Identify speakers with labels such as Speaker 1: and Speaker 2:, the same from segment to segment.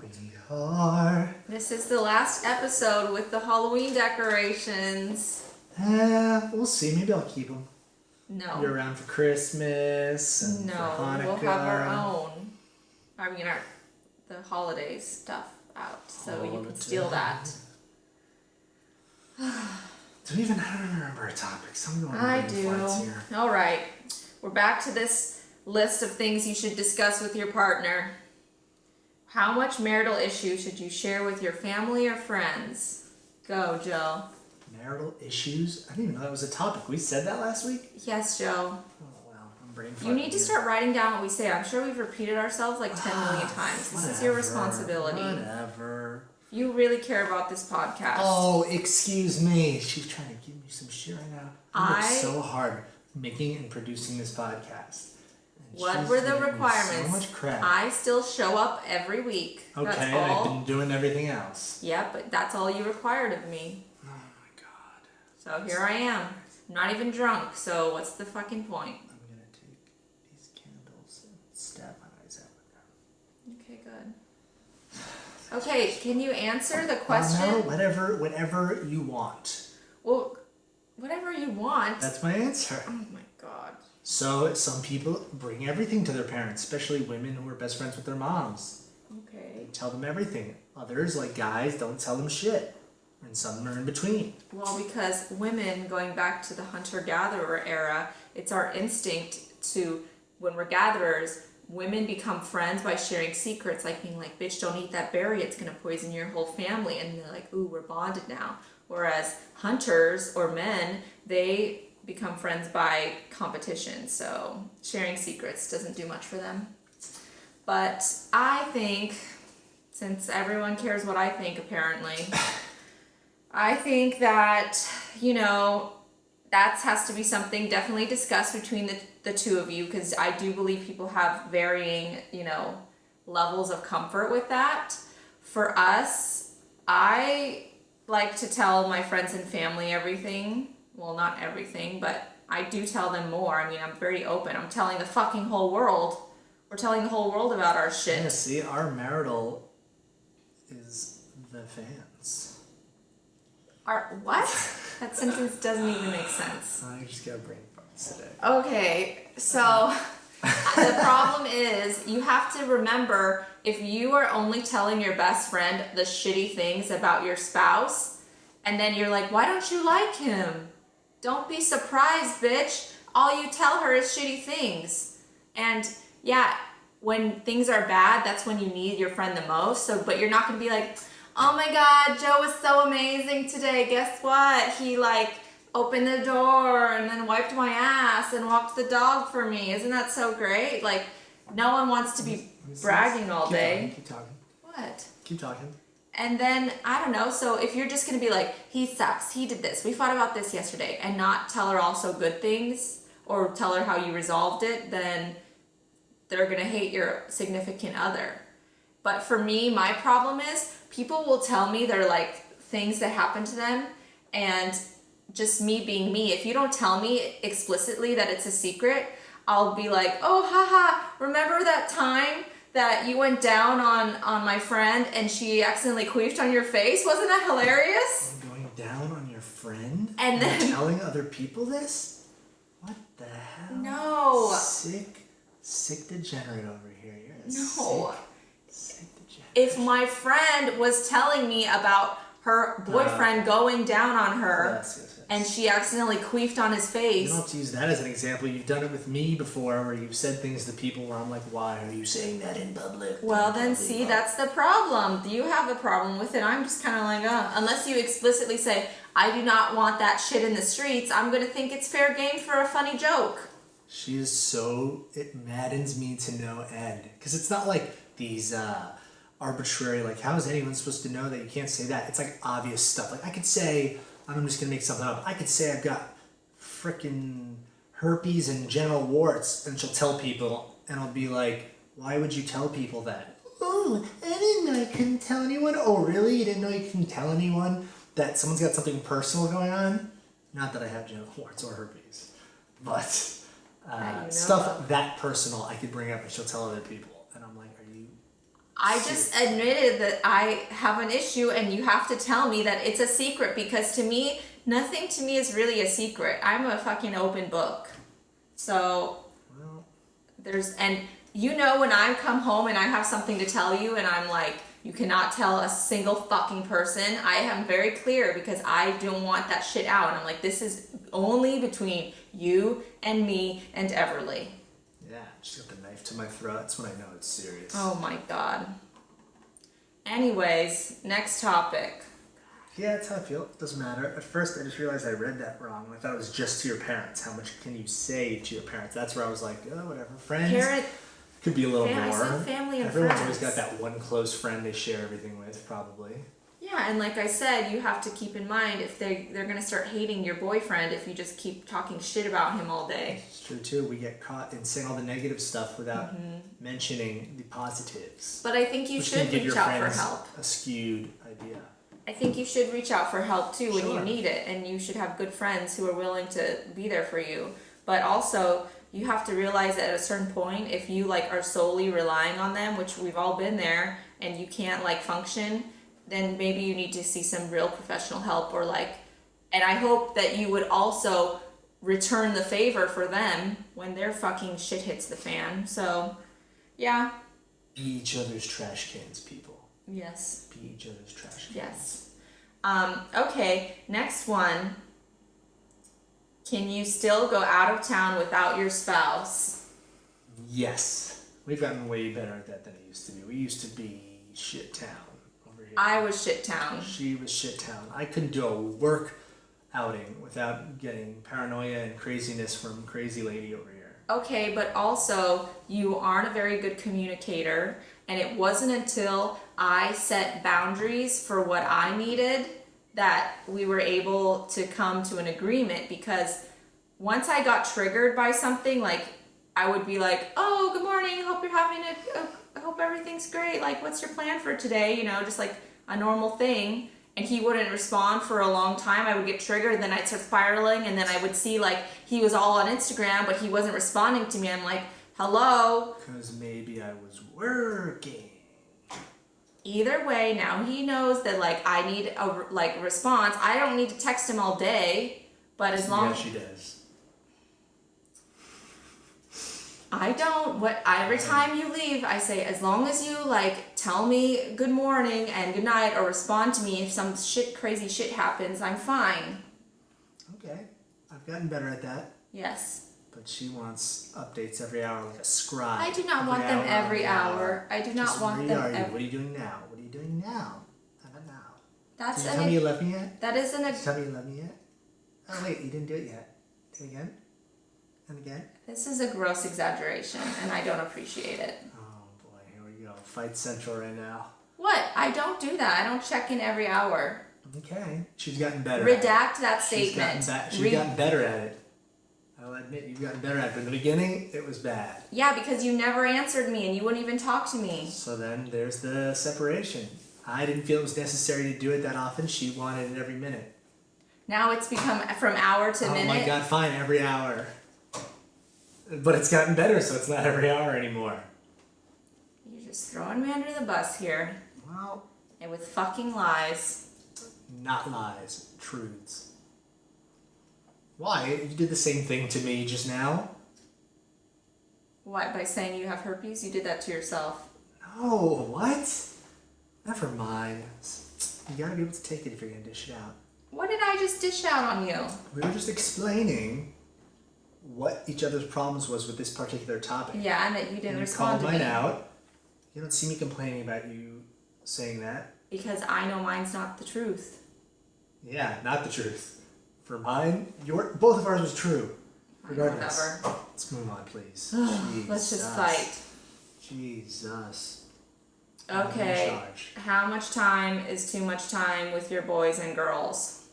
Speaker 1: We are.
Speaker 2: This is the last episode with the Halloween decorations.
Speaker 1: We'll see. Maybe I'll keep them.
Speaker 2: No.
Speaker 1: You're around for Christmas and for Hanukkah.
Speaker 2: We'll have our own. I mean, the holiday stuff out, so you can steal that.
Speaker 1: I don't even remember our topics. I'm going
Speaker 2: I
Speaker 1: to
Speaker 2: do.
Speaker 1: here.
Speaker 2: All right. We're back to this list of things you should discuss with your partner. How much marital issue should you share with your family or friends? Go, Joe.
Speaker 1: Marital issues? I didn't even know that was a topic. We said that last week?
Speaker 2: Yes, Joe.
Speaker 1: Oh, wow. I'm brain
Speaker 2: You need to start writing down what we say. I'm sure we've repeated ourselves like 10 million times. This is your responsibility.
Speaker 1: Whatever.
Speaker 2: You really care about this podcast.
Speaker 1: Oh, excuse me. She's trying to give me some shit right now. I worked so hard making and producing this podcast.
Speaker 2: What were the requirements?
Speaker 1: So much crap.
Speaker 2: I still show up every week.
Speaker 1: Okay,
Speaker 2: that's
Speaker 1: and
Speaker 2: all.
Speaker 1: I've been doing everything else.
Speaker 2: Yeah, but that's all you required of me.
Speaker 1: Oh my god.
Speaker 2: So here I am. I'm not even drunk, so what's the fucking point?
Speaker 1: I'm gonna take these candles and stab my eyes out with them.
Speaker 2: Okay, good. Okay, can you answer the question?
Speaker 1: No, whatever you want.
Speaker 2: Well, whatever you want.
Speaker 1: That's my answer.
Speaker 2: Oh my god.
Speaker 1: So some people bring everything to their parents, especially women who are best friends with their moms.
Speaker 2: Okay.
Speaker 1: They tell them everything. Others, like guys, don't tell them shit. And some are in between.
Speaker 2: Well, because women, going back to the hunter-gatherer era, it's our instinct to, when we're gatherers, women become friends by sharing secrets, like being like, bitch, don't eat that berry, it's gonna poison your whole family. And they're like, ooh, we're bonded now. Whereas hunters or men, they become friends by competition, so sharing secrets doesn't do much for them. But I think, since everyone cares what I think apparently, I think that, that has to be something definitely discussed between the two of you, because I do believe people have varying, levels of comfort with that. For us, I like to tell my friends and family everything. Well, not everything, but I do tell them more. I mean, I'm very open. I'm telling the fucking whole world. We're telling the whole world about our shit.
Speaker 1: Yeah, see, our marital is the fans.
Speaker 2: Our what? That sentence doesn't even make sense.
Speaker 1: I just got brain farts today.
Speaker 2: Okay, so the problem is you have to remember, if you are only telling your best friend the shitty things about your spouse, and then you're like, why don't you like him? Don't be surprised, bitch. All you tell her is shitty things. And yeah, when things are bad, that's when you need your friend the most. So, but you're not gonna be like, oh my god, Joe was so amazing today. Guess what? He opened the door and then wiped my ass and walked the dog for me. Isn't that so great? No one wants to be bragging all day.
Speaker 1: Keep talking.
Speaker 2: What?
Speaker 1: Keep talking.
Speaker 2: And then, I don't know, so if you're just going to be like, he sucks, he did this, we fought about this yesterday, and not tell her also good things, or tell her how you resolved it, then they're going to hate your significant other. But for me, my problem is, people will tell me they're things that happen to them, and just me being me, if you don't tell me explicitly that it's a secret, I'll be like, oh, haha, remember that time that you went down on my friend and she accidentally queefed on your face? Wasn't that hilarious?
Speaker 1: I'm going down on your friend?
Speaker 2: And then
Speaker 1: you're telling other people this? What the hell?
Speaker 2: No.
Speaker 1: Sick degenerate over here. You're a sick degenerate.
Speaker 2: If my friend was telling me about her boyfriend going down on her,
Speaker 1: yes.
Speaker 2: and she accidentally queefed on his face.
Speaker 1: You don't have to use that as an example. You've done it with me before, where you've said things to people where I'm like, why are you saying that in public?
Speaker 2: Well, then see, that's the problem. You have a problem with it. I'm just kind of like, unless you explicitly say, I do not want that shit in the streets, I'm going to think it's fair game for a funny joke.
Speaker 1: She is it maddens me to no end. Because it's not like these arbitrary, how is anyone supposed to know that you can't say that? It's obvious stuff. I could say, I'm just going to make something up. I could say I've got frickin' herpes and genital warts, and she'll tell people, and I'll be like, why would you tell people that? Oh, I didn't know I couldn't tell anyone. Oh, really? You didn't know you couldn't tell anyone that someone's got something personal going on? Not that I have genital warts or herpes, but stuff that personal I could bring up and she'll tell other people. And I'm like, are you
Speaker 2: I just admitted that I have an issue and you have to tell me that it's a secret because to me, nothing to me is really a secret. I'm a fucking open book. So,
Speaker 1: Well,
Speaker 2: and you know when I come home and I have something to tell you and I'm like, you cannot tell a single fucking person. I am very clear because I don't want that shit out. And I'm like, this is only between you and me and Everly.
Speaker 1: yeah, just got the knife to my throat. That's when I know it's serious.
Speaker 2: Oh my God. Anyways, next topic.
Speaker 1: Yeah, that's how I feel. It doesn't matter. At first, I just realized I read that wrong. I thought it was just to your parents. How much can you say to your parents? That's where I was like, oh, whatever. Friends could be a little more.
Speaker 2: I said family and
Speaker 1: Everyone's
Speaker 2: friends.
Speaker 1: always got that one close friend they share everything with, probably.
Speaker 2: Yeah, and like I said, you have to keep in mind if they're gonna start hating your boyfriend if you just keep talking shit about him all day.
Speaker 1: It's true too. We get caught in saying all the negative stuff without mentioning the positives.
Speaker 2: But I think you
Speaker 1: Which
Speaker 2: should
Speaker 1: can give
Speaker 2: reach
Speaker 1: your
Speaker 2: out for
Speaker 1: friends
Speaker 2: help.
Speaker 1: a skewed idea.
Speaker 2: I think you should reach out for help too when you
Speaker 1: Sure.
Speaker 2: need it, and you should have good friends who are willing to be there for you. But also, you have to realize that at a certain point, if you like are solely relying on them, which we've all been there, and you can't like function, then maybe you need to see some real professional help or like, and I hope that you would also return the favor for them when their fucking shit hits the fan. So, yeah.
Speaker 1: Be each other's trash cans, people.
Speaker 2: Yes.
Speaker 1: Be each other's trash cans.
Speaker 2: Yes. Okay, next one. Can you still go out of town without your spouse?
Speaker 1: Yes. We've gotten way better at that than it used to be. We used to be shit town over here.
Speaker 2: I was shit town.
Speaker 1: She was shit town. I couldn't do a work outing without getting paranoia and craziness from crazy lady over here.
Speaker 2: Okay, but also you aren't a very good communicator, and it wasn't until I set boundaries for what I needed that we were able to come to an agreement, because once I got triggered by something, like I would be like, oh, good morning, hope you're having I hope everything's great, like what's your plan for today, you know, just like a normal thing, and he wouldn't respond for a long time. I would get triggered, then I'd start spiraling, and then I would see like he was all on Instagram, but he wasn't responding to me. I'm like, hello?
Speaker 1: Because maybe I was working.
Speaker 2: Either way, now he knows that like I need a like response. I don't need to text him all day, but as long as
Speaker 1: she does.
Speaker 2: I don't. Every time you leave, I say, as long as you like tell me good morning and good night, or respond to me if some crazy shit happens, I'm fine.
Speaker 1: Okay, I've gotten better at that.
Speaker 2: Yes.
Speaker 1: But she wants updates every hour, like a scribe.
Speaker 2: I do not want them every hour. I do not want them
Speaker 1: every.
Speaker 2: every.
Speaker 1: What are you doing now? What are you doing now? How about now?
Speaker 2: That's
Speaker 1: Did you tell me you love me yet?
Speaker 2: That isn't a.
Speaker 1: Did you tell me you love me yet? Oh wait, you didn't do it yet. Do it again. And again.
Speaker 2: This is a gross exaggeration, and I don't appreciate it.
Speaker 1: Oh boy, here we go. Fight Central right now.
Speaker 2: What? I don't do that. I don't check in every hour.
Speaker 1: Okay, she's gotten better.
Speaker 2: Redact that statement.
Speaker 1: She's gotten better at it. I'll admit you've gotten better at it. But in the beginning, it was bad.
Speaker 2: Yeah, because you never answered me and you wouldn't even talk to me.
Speaker 1: So then there's the separation. I didn't feel it was necessary to do it that often. She wanted it every minute.
Speaker 2: Now it's become from hour to minute.
Speaker 1: Oh my god, fine, every hour. But it's gotten better, so it's not every hour anymore.
Speaker 2: You're just throwing me under the bus here.
Speaker 1: Well,
Speaker 2: And with fucking lies.
Speaker 1: not lies, truths. Why? You did the same thing to me just now.
Speaker 2: What, by saying you have herpes? You did that to yourself.
Speaker 1: No, what? Never mind. You gotta be able to take it if you're gonna dish it out.
Speaker 2: What did I just dish out on you?
Speaker 1: We were just explaining what each other's problems was with this particular topic.
Speaker 2: Yeah, and that you didn't
Speaker 1: And
Speaker 2: respond to
Speaker 1: called
Speaker 2: me.
Speaker 1: mine out. You don't see me complaining about you saying that.
Speaker 2: Because I know mine's not the truth.
Speaker 1: Yeah, not the truth. For mine, both of ours was true. Regardless.
Speaker 2: Whatever.
Speaker 1: Let's move on, please.
Speaker 2: Let's just fight.
Speaker 1: Jesus.
Speaker 2: Okay.
Speaker 1: I'm in charge.
Speaker 2: How much time is too much time with your boys and girls?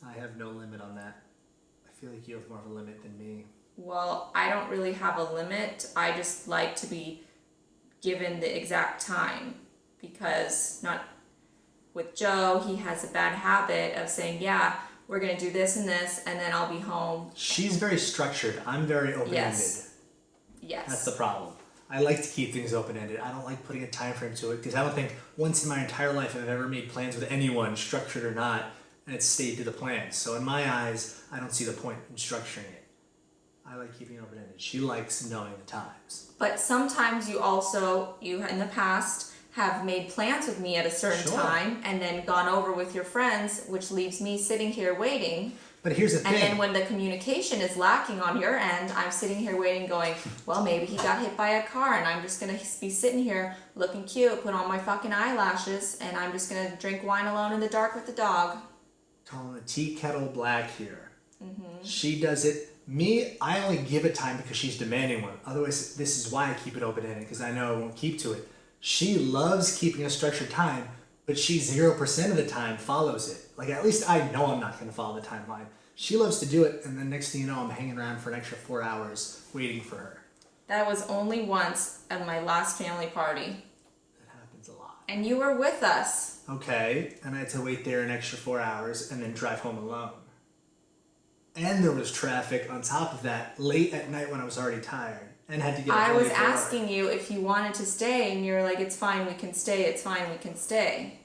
Speaker 1: I have no limit on that. I feel like you have more of a limit than me.
Speaker 2: Well, I don't really have a limit. I just like to be given the exact time, because not with Joe, he has a bad habit of saying, yeah, we're going to do this and this, and then I'll be home.
Speaker 1: She's very structured. I'm very open-ended.
Speaker 2: Yes.
Speaker 1: That's the problem. I like to keep things open-ended. I don't like putting a time frame to it because I don't think once in my entire life I've ever made plans with anyone, structured or not, and it's stayed to the plan. So in my eyes, I don't see the point in structuring it. I like keeping it open-ended. She likes knowing the times.
Speaker 2: But sometimes you in the past have made plans with me at a certain time and then gone over with your friends, which leaves me sitting here waiting.
Speaker 1: But here's the thing.
Speaker 2: And then when the communication is lacking on your end, I'm sitting here waiting going, well, maybe he got hit by a car and I'm just going to be sitting here looking cute, put on my fucking eyelashes, and I'm just going to drink wine alone in the dark with the dog.
Speaker 1: Calling the tea kettle black here. She does it. Me, I only give it time because she's demanding one. Otherwise, this is why I keep it open-ended, because I know I won't keep to it. She loves keeping a structured time, but she 0% of the time follows it. Like, at least I know I'm not going to follow the timeline. She loves to do it, and then next thing you know, I'm hanging around for an extra 4 hours waiting for her.
Speaker 2: That was only once at my last family party.
Speaker 1: That happens a lot.
Speaker 2: And you were with us.
Speaker 1: Okay, and I had to wait there an extra 4 hours and then drive home alone. And there was traffic on top of that late at night when I was already tired and had to get
Speaker 2: I
Speaker 1: early
Speaker 2: was
Speaker 1: for work.
Speaker 2: asking you if you wanted to stay, and you're like, it's fine, we can stay, it's fine, we can stay.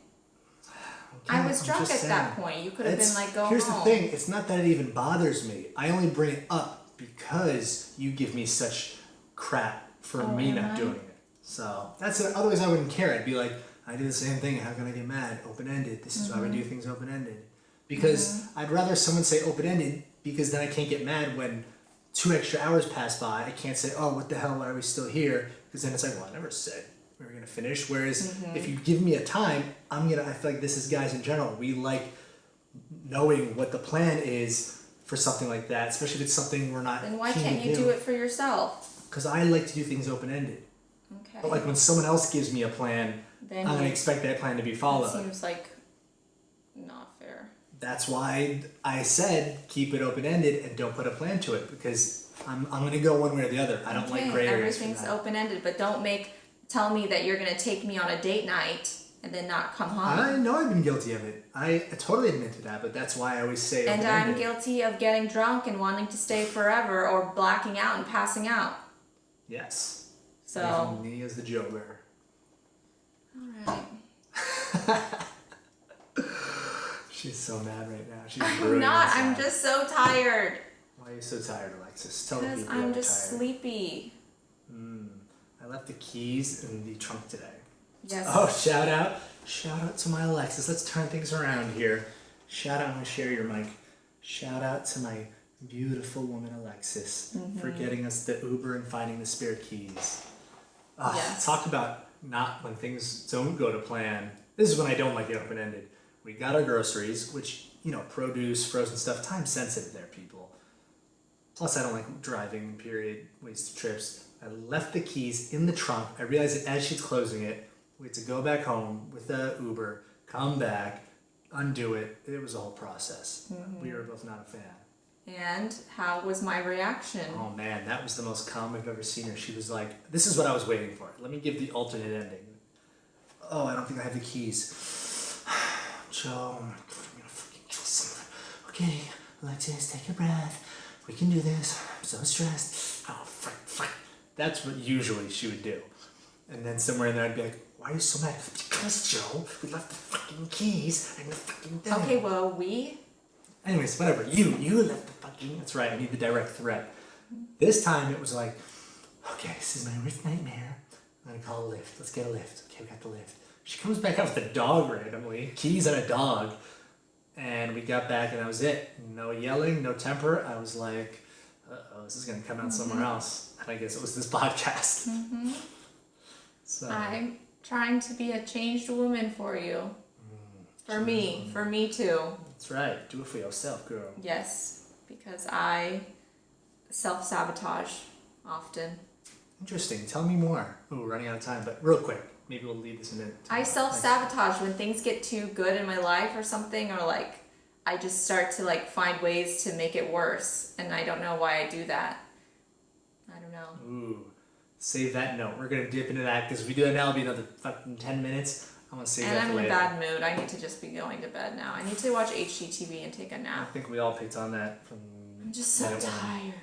Speaker 1: Okay,
Speaker 2: I was
Speaker 1: I'm
Speaker 2: drunk
Speaker 1: just
Speaker 2: at
Speaker 1: saying.
Speaker 2: that point. You could have been like, go
Speaker 1: Here's
Speaker 2: home.
Speaker 1: the thing, it's not that it even bothers me. I only bring it up because you give me such crap for me not doing it. So that's it. Otherwise I wouldn't care. I'd be like, I do the same thing, how can I get mad? Open-ended. This is why we do things open-ended. Because I'd rather someone say open-ended because then I can't get mad when 2 extra hours pass by. I can't say, oh, what the hell, why are we still here? Because then it's like, well, I never said we were going to finish. Whereas if you give me a time, I feel like this is guys in general. We like knowing what the plan is for something like that, especially if it's something we're not
Speaker 2: Then why
Speaker 1: keen
Speaker 2: can't
Speaker 1: to
Speaker 2: you do it for yourself?
Speaker 1: Because I like to do things open-ended.
Speaker 2: Okay.
Speaker 1: But like when someone else gives me a plan,
Speaker 2: Then
Speaker 1: I'm going to expect that plan to be followed.
Speaker 2: That seems like not fair.
Speaker 1: That's why I said keep it open-ended and don't put a plan to it, because I'm going to go one way or the other. I don't like gray areas.
Speaker 2: Everything's open-ended, but don't tell me that you're going to take me on a date night and then not come home.
Speaker 1: I know I've been guilty of it. I totally admit to that, but that's why I always say
Speaker 2: And
Speaker 1: open-ended.
Speaker 2: I'm guilty of getting drunk and wanting to stay forever or blacking out and passing out.
Speaker 1: Yes.
Speaker 2: So.
Speaker 1: Even me as the Joker.
Speaker 2: Alright.
Speaker 1: She's so mad right now. She's
Speaker 2: I'm
Speaker 1: brewing
Speaker 2: not.
Speaker 1: inside.
Speaker 2: I'm just so tired.
Speaker 1: Why are you so tired, Alexis? Tell the
Speaker 2: Because
Speaker 1: people
Speaker 2: I'm
Speaker 1: you're
Speaker 2: just
Speaker 1: tired.
Speaker 2: sleepy.
Speaker 1: I left the keys in the trunk today.
Speaker 2: Yes.
Speaker 1: Oh, shout out to my Alexis. Let's turn things around here. Shout out, I'm gonna share your mic. Shout out to my beautiful woman Alexis for getting us the Uber and finding the spare keys.
Speaker 2: Yes.
Speaker 1: Talk about not when things don't go to plan. This is when I don't like it open-ended. We got our groceries, which, produce, frozen stuff, time sensitive there, people. Plus, I don't like driving, period, wasted trips. I left the keys in the trunk. I realized that as she's closing it, we had to go back home with the Uber, come back, undo it. It was a whole process. We were both not a fan.
Speaker 2: And how was my reaction?
Speaker 1: Oh man, that was the most calm I've ever seen her. She was like, this is what I was waiting for. Let me give the alternate ending. Oh, I don't think I have the keys. Joe, I'm gonna fucking kill someone. Okay, Alexis, take a breath. We can do this. I'm so stressed. Oh, fuck. That's what usually she would do. And then somewhere in there I'd be like, why are you so mad? Because, Joe, we left the fucking keys in the fucking thing.
Speaker 2: Okay, well,
Speaker 1: Anyways, whatever. You left the fucking... That's right, I need the direct threat. This time it was like, okay, this is my worst nightmare. I'm gonna call a lift. Let's get a lift. Okay, we got the lift. She comes back out with a dog randomly. Keys and a dog. And we got back and that was it. No yelling, no temper. I was like, uh-oh, this is gonna come out somewhere else. And I guess it was this podcast. So,
Speaker 2: I'm trying to be a changed woman for you. For me too.
Speaker 1: that's right. Do it for yourself, girl.
Speaker 2: Yes, because I self-sabotage often.
Speaker 1: Interesting. Tell me more. Ooh, we're running out of time, but real quick. Maybe we'll leave this in a minute.
Speaker 2: I self-sabotage when things get too good in my life or something, or like I just start to like find ways to make it worse, and I don't know why I do that. I don't know.
Speaker 1: Ooh. Save that note. We're going to dip into that because if we do that now, it'll be another fucking 10 minutes. I'm going to save
Speaker 2: And
Speaker 1: that
Speaker 2: I'm
Speaker 1: for
Speaker 2: in a
Speaker 1: later.
Speaker 2: bad mood. I need to just be going to bed now. I need to watch HGTV and take a
Speaker 1: I
Speaker 2: nap.
Speaker 1: think we all picked on that from
Speaker 2: I'm just so
Speaker 1: minute one.
Speaker 2: tired.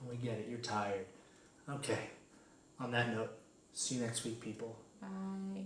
Speaker 1: We get it. You're tired. Okay. On that note, See you next week, people.
Speaker 2: Bye.